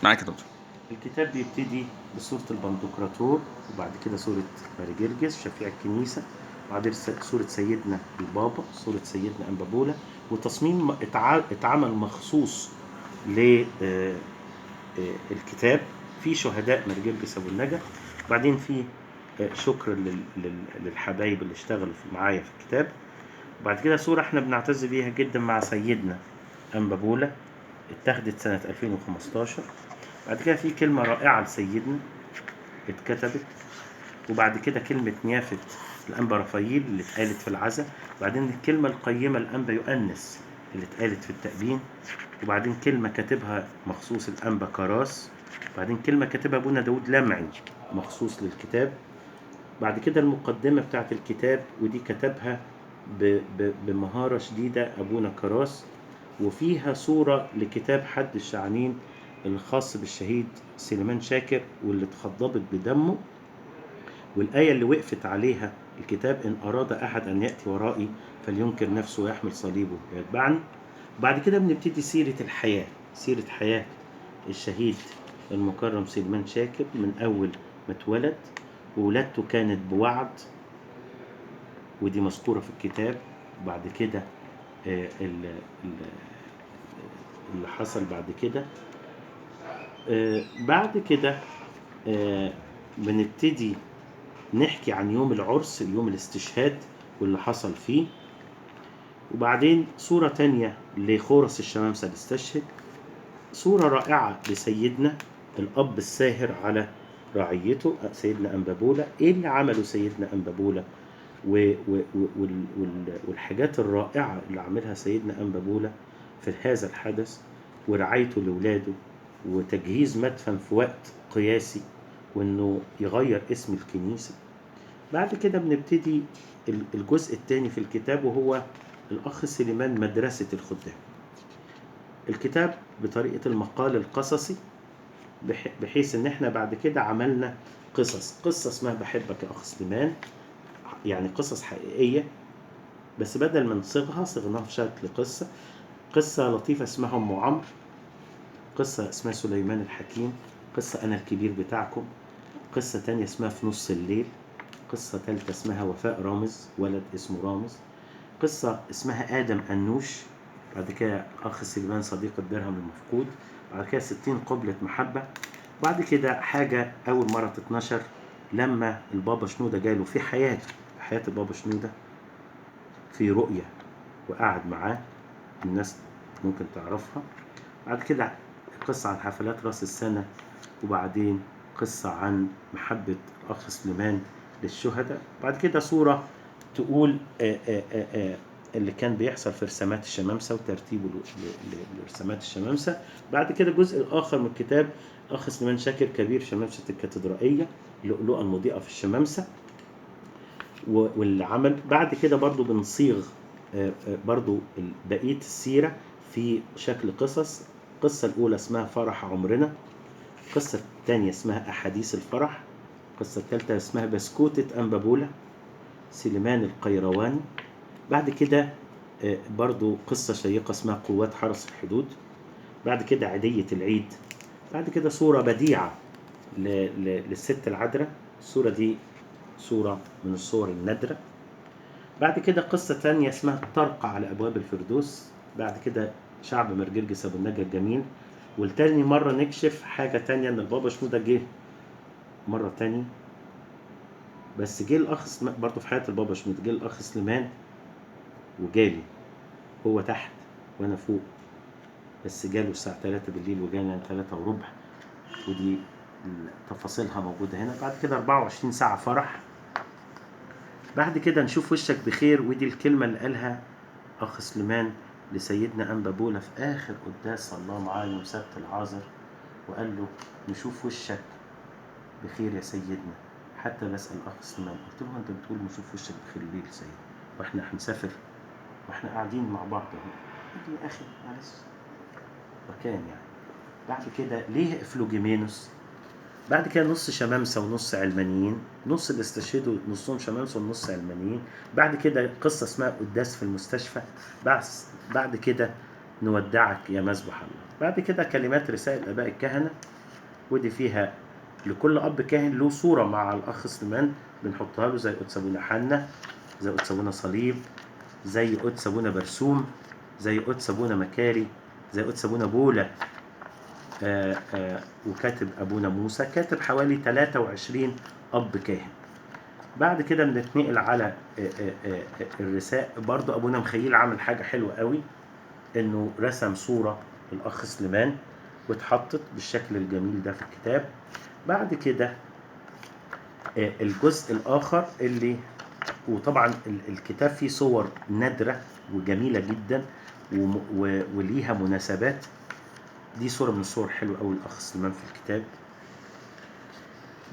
معاك يا دكتور. الكتاب بيبتدي بسورة البندقراطور، وبعد كده سورة ماري جرجس شفيع الكنيسة، وبعدين سورة سيدنا البابا، سورة سيدنا أنبابولا، وتصميم اتعمل مخصوص للكتاب. في شهداء ماري جرجس أبو النجا، وبعدين في شكر للحبايب اللي اشتغلوا معايا في الكتاب. وبعد كده سورة احنا بنعتز بيها جدا مع سيدنا أنبابولا، اتخذت سنة 2015. بعد كده في كلمة رائعة لسيدنا اتكتبت، وبعد كده كلمة نيافة الأنبا رفايل اللي اتقالت في العزاء، وبعدين الكلمة القيمة الأنبا يؤنس اللي اتقالت في التأبين، وبعدين كلمة كاتبها مخصوص الأنبا كراس، وبعدين كلمة كاتبها أبونا داود لمعي مخصوص للكتاب. بعد كده المقدمة بتاعت الكتاب، ودي كتبها بمهارة شديدة أبونا كراس، وفيها صورة لكتاب حد الشعنين الخاص بالشهيد سليمان شاكر واللي اتخضبت بدمه، والآية اللي وقفت عليها الكتاب: إن أراد أحد أن يأتي ورائي فلينكر نفسه ويحمل صليبه ويتبعني. بعد كده بنبتدي سيرة الحياة، سيرة حياة الشهيد المكرم سليمان شاكر من أول ما اتولد، وولادته كانت بوعد، ودي مذكورة في الكتاب. وبعد كده اللي حصل بعد كده، بعد كده بنبتدي نحكي عن يوم العرس، يوم الاستشهاد واللي حصل فيه. وبعدين صورة تانية لخورس الشمامسة اللي استشهد، صورة رائعة لسيدنا الأب الساهر على رعيته سيدنا أنبابولا، إيه اللي عمله سيدنا أنبابولا والحاجات الرائعة اللي عملها سيدنا أنبابولا في هذا الحدث، ورعايته لولاده، وتجهيز مدفن في وقت قياسي، وإنه يغير اسم الكنيسة. بعد كده بنبتدي الجزء الثاني في الكتاب، وهو الأخ سليمان مدرسة الخدام. الكتاب بطريقة المقال القصصي، بحيث إن إحنا بعد كده عملنا قصة اسمها بحبك يا أخ سليمان، يعني قصص حقيقية، بس بدل من صيغناها في شكل قصة لطيفة اسمها أم عمرو، قصة اسمها سليمان الحكيم، قصة أنا الكبير بتاعكم، قصة تانية اسمها في نص الليل، قصة ثالثة اسمها وفاء رامز، ولد اسمه رامز، قصة اسمها آدم أنوش، بعد كده أخ سليمان صديق الدرهم المفقود، بعد كده 60 قبلة محبة. بعد كده حاجة أول مرة تتنشر لما البابا شنودة جاله في حياة البابا شنودة في رؤية وقعد معاه، الناس ممكن تعرفها. بعد كده قصة عن حفلات رأس السنة، وبعدين قصة عن محبة أخ سليمان للشهداء. بعد كده صورة تقول اللي كان بيحصل في رسامات الشمامسة وترتيبه لرسامات الشمامسة. بعد كده الجزء الآخر من الكتاب أخ سليمان شاكر كبير شمامسة الكاتدرائية، اللؤلؤة المضيئة في الشمامسة، واللي عمل. بعد كده برضو بنصيغ برضو بقية السيرة في شكل قصص. القصة الأولى اسمها فرح عمرنا، القصة الثانية اسمها أحاديث الفرح، القصة الثالثة اسمها بسكوتة أنبابولا سليمان القيرواني. بعد كده برضو قصة شيقة اسمها قوات حرس الحدود. بعد كده عيدية العيد. بعد كده صورة بديعة للست العذراء، الصورة دي صورة من الصور النادرة. بعد كده قصة تانية اسمها طرقة على أبواب الفردوس. بعد كده شعب مرجرجس أبو النجا الجميل. والتاني مرة نكشف حاجة تانية، إن البابا شنودة جه مرة تانية، بس جه الأخ برضه في حياة البابا شنودة، جه الأخ سليمان وجالي، هو تحت وأنا فوق، بس جاله الساعة 3 بالليل وجانا 3 وربع، ودي تفاصيلها موجودة هنا. بعد كده 24 ساعة فرح. بعد كده نشوف وشك بخير، ودي الكلمة اللي قالها أخ سليمان لسيدنا أنبابولا في آخر قداس صلاه معاه يوم سبت العازر، وقال له نشوف وشك بخير يا سيدنا. حتى بسأل أخ سليمان، قلت له أنت بتقول نشوف وشك بخير ليه يا سيدنا وإحنا هنسافر وإحنا قاعدين مع بعض اهو؟ قال لي يا أخي معلش مكان يعني. بعد كده ليه إفلوجيمينوس؟ بعد كده نص شمامسة ونص علمانيين، نص اللي استشهدوا نصهم شمامسة ونص علمانيين. بعد كده قصة اسمها قداس في المستشفى. بعد كده نودعك يا مذبح الله. بعد كده كلمات رسائل آباء الكهنة، ودي فيها لكل أب كاهن له صورة مع الأخ سليمان بنحطها له، زي قدس أبونا حنا، زي قدس أبونا صليب، زي قدس أبونا برسوم، زي قدس أبونا مكاري، زي قدس أبونا بولا، وكاتب أبونا موسى، كاتب حوالي 23 أب كاهن. بعد كده بنتنقل على الرساء. برضو أبونا مخيل عمل حاجة حلوة قوي، إنه رسم صورة الأخ سليمان واتحطت بالشكل الجميل ده في الكتاب. بعد كده الجزء الآخر اللي، وطبعا الكتاب فيه صور نادرة وجميلة جدا وليها مناسبات. دي صورة من الصور حلوة أوي الأخ سليمان في الكتاب.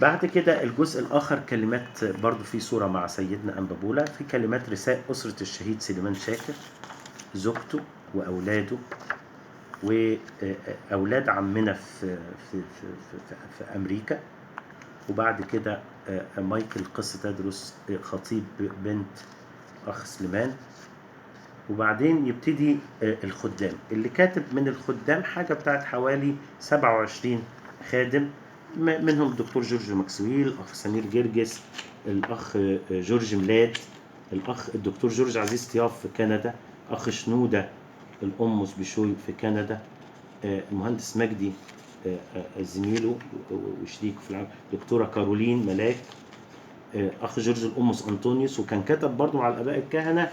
بعد كده الجزء الآخر كلمات، برضو في صورة مع سيدنا أنبا بولا، في كلمات رسائل أسرة الشهيد سليمان شاكر، زوجته وأولاده وأولاد عمنا في أمريكا. وبعد كده مايكل قس تدرس خطيب بنت أخ سليمان. وبعدين يبتدي الخدام، اللي كاتب من الخدام حاجة بتاعت حوالي 27 خادم، منهم الدكتور جورج ماكسويل، الأخ سمير جرجس، الأخ جورج ميلاد، الدكتور جورج عزيز طياف في كندا، أخ شنودة الأمس بشوي في كندا، المهندس مجدي زميله وشريكه في العمل، دكتورة كارولين ملاك، أخ جورج الأمس أنطونيوس. وكان كتب برضو مع الآباء الكهنة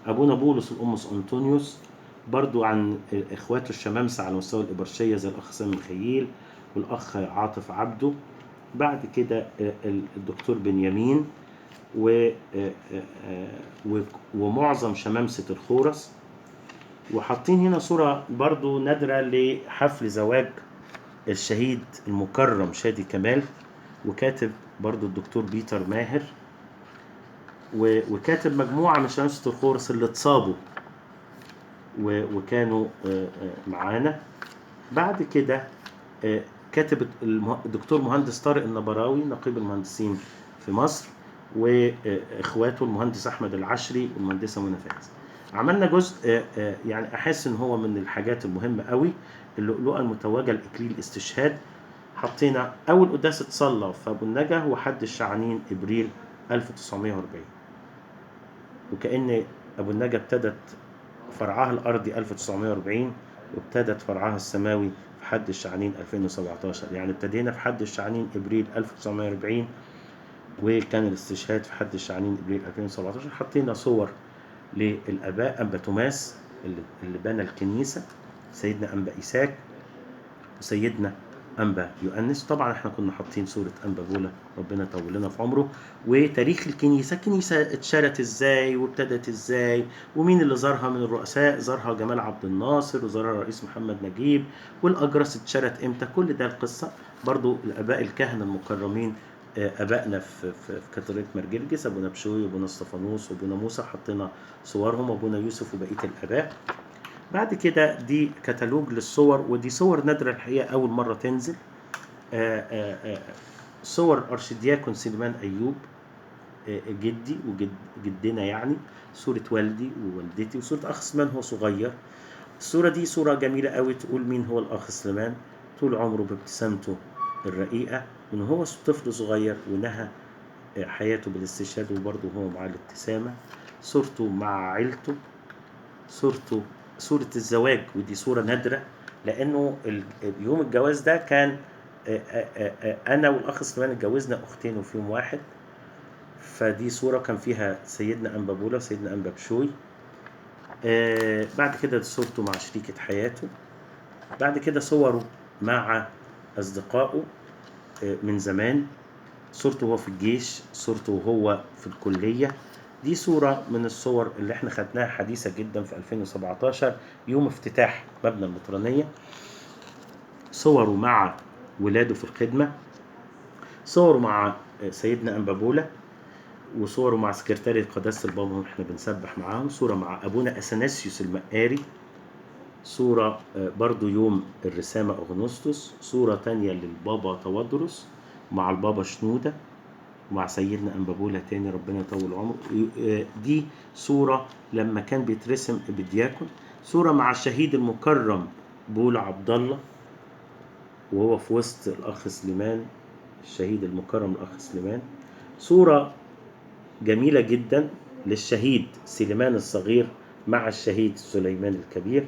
أبونا بولس الأمس أنطونيوس، برضو عن إخواته الشمامسة على مستوى الإبرشية زي الأخ سامي خييل والأخ عاطف عبده. بعد كده الدكتور بنيامين ومعظم شمامسة الخورس. وحاطين هنا صورة برضو نادرة لحفل زواج الشهيد المكرم شادي كمال، وكاتب برضو الدكتور بيتر ماهر، وكاتب مجموعة من شمامسة الخورس اللي اتصابوا وكانوا معانا. بعد كده كاتب الدكتور مهندس طارق النبراوي نقيب المهندسين في مصر، واخواته المهندس احمد العشري والمهندسه منى فايز. عملنا جزء يعني احس ان هو من الحاجات المهمه قوي، اللؤلؤه المتوجه لاكليل الاستشهاد. حطينا اول قداس اتصلى في ابو النجا هو حد الشعانين ابريل 1940، وكأن ابو النجا ابتدت فرعها الارضي 1940 وابتدت فرعها السماوي في حد الشعانين 2017. يعني ابتدينا في حد الشعانين ابريل 1940 وكان الاستشهاد في حد الشعانين ابريل 2017. حطينا صور للاباء انبا توماس اللي بنى الكنيسه، سيدنا انبا ايساك، وسيدنا أنبا يؤنس. طبعا احنا كنا حاطين صورة أنبا بولا ربنا يطول لنا في عمره، وتاريخ الكنيسة اتشرت ازاي وابتدت ازاي، ومين اللي زارها من الرؤساء. زارها جمال عبد الناصر وزارها الرئيس محمد نجيب، والأجرس اتشرت امتى، كل ده القصة. برضو الآباء الكهنة المكرمين ابائنا في كاتوليك مرجرجس، ابونا بشوي وابونا اسطفانوس وابونا موسى، حطينا صورهم، وابونا يوسف وبقيه الاباء. بعد كده دي كتالوج للصور، ودي صور نادرة الحقيقة أول مرة تنزل. صور أرشدياكون سليمان أيوب جدي وجدنا، يعني صورة والدي ووالدتي، وصورة أخ سليمان هو صغير. الصورة دي صورة جميلة قوي تقول مين هو الأخ سليمان. طول عمره بابتسامته الرقيقة من هو طفل صغير، ونهى حياته بالاستشهاد وبرضه هو مع الابتسامة. صورته مع عيلته، صورة الزواج، ودي صورة نادرة لأنه يوم الجواز ده كان أنا والأخ سليمان اتجوزنا أختين وفي يوم واحد. فدي صورة كان فيها سيدنا أنبا بولا وسيدنا أنبا بشوي. بعد كده صورته مع شريكة حياته. بعد كده صوره مع أصدقائه من زمان، صورته وهو في الجيش، صورته وهو في الكلية. دي صورة من الصور اللي احنا خدناها حديثة جدا في 2017 يوم افتتاح مبنى المطرانية. صوره مع ولاده في الخدمة، صوره مع سيدنا أنبا بولا، وصوره مع سكرتاري قداسة البابا احنا بنسبح معاهم، صورة مع أبونا أثناسيوس المقاري، صورة برضو يوم الرسامة أغنسطس، صورة تانية للبابا توادرس مع البابا شنودة ومع سيدنا أنبا بولا تاني ربنا يطول عمره. دي صورة لما كان بيترسم بالدياكون. صورة مع الشهيد المكرم بولا عبد الله وهو في وسط الأخ سليمان، الشهيد المكرم الأخ سليمان. صورة جميلة جدا للشهيد سليمان الصغير مع الشهيد سليمان الكبير.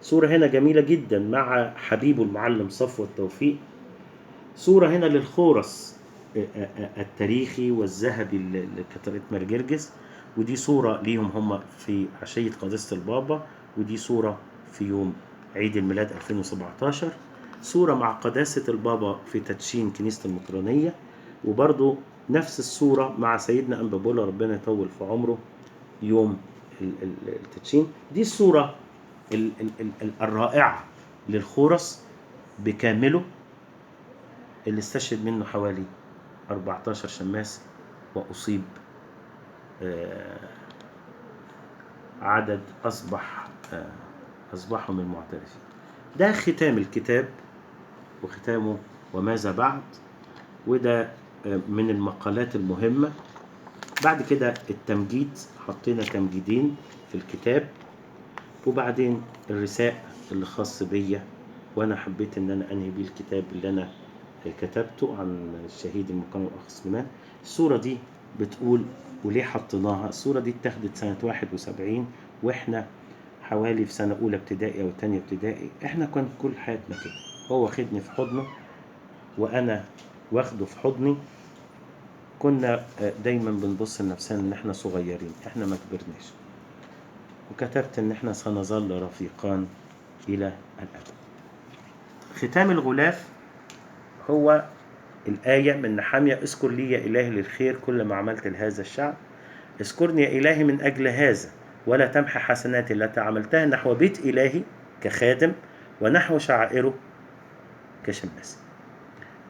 صورة هنا جميلة جدا مع حبيبه المعلم صفوة توفيق. صورة هنا للخورس التاريخي والذهبي لكاتدرائية ماري جرجس، ودي صورة ليهم هم في عشية قداسة البابا، ودي صورة في يوم عيد الميلاد 2017. صورة مع قداسة البابا في تدشين كنيسة المطرانية، وبرضو نفس الصورة مع سيدنا أنبا بولا ربنا يطول في عمره يوم التدشين. دي الصورة الرائعة للخورس بكامله اللي استشهد منه حوالي 14 شماس وأصيب عدد أصبحوا من المعترفين. ده ختام الكتاب وختامه وماذا بعد، وده من المقالات المهمة. بعد كده التمجيد، حطينا تمجيدين في الكتاب، وبعدين الرساء اللي خاص بيا، وانا حبيت ان انا انهي بيه الكتاب اللي انا كتبته عن الشهيد المكرم الاخ سليمان. الصورة دي بتقول وليه حطيناها. الصورة دي اتاخدت سنة 71 واحنا حوالي في سنة أولى ابتدائي أو تانية ابتدائي. احنا كان كل حياتنا كده، هو واخدني في حضنه وأنا واخده في حضني. كنا دايما بنبص لنفسنا ان احنا صغيرين، احنا ما كبرناش. وكتبت ان احنا سنظل رفيقان الى الابد. ختام الغلاف هو الآية من نحمية: اذكر لي يا إلهي للخير كل ما عملت لهذا الشعب، اذكرني يا إلهي من أجل هذا ولا تمحى حسناتي التي عملتها نحو بيت إلهي كخادم ونحو شعائره كشماس.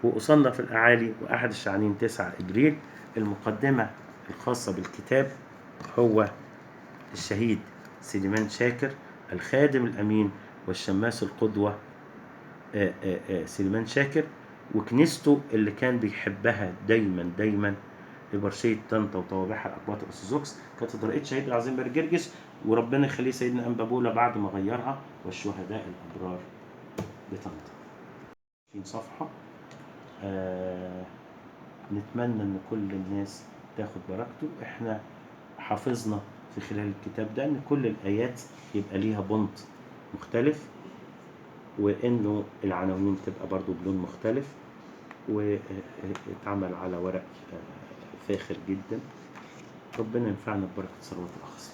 وأصنف الأعالي وأحد الشعانين 9 إبريل. المقدمة الخاصة بالكتاب هو الشهيد سليمان شاكر الخادم الأمين والشماس القدوة سليمان شاكر، وكنيسته اللي كان بيحبها دايما دايما إبرشية طنطا وطوابعها الأقباط الأرثوذكس، كاتدرائية شهيد العظيم ماري جرجس، وربنا يخليه سيدنا أنبا بولا بعد ما غيرها، والشهداء الأبرار بطنطا. 20 صفحة. نتمنى ان كل الناس تاخد بركته. احنا حافظنا في خلال الكتاب ده ان كل الايات يبقى ليها بونت مختلف، وانه العناوين تبقى برضو بلون مختلف، واتعمل على ورق فاخر جدا. ربنا ينفعنا ببركة صلوات الأخ.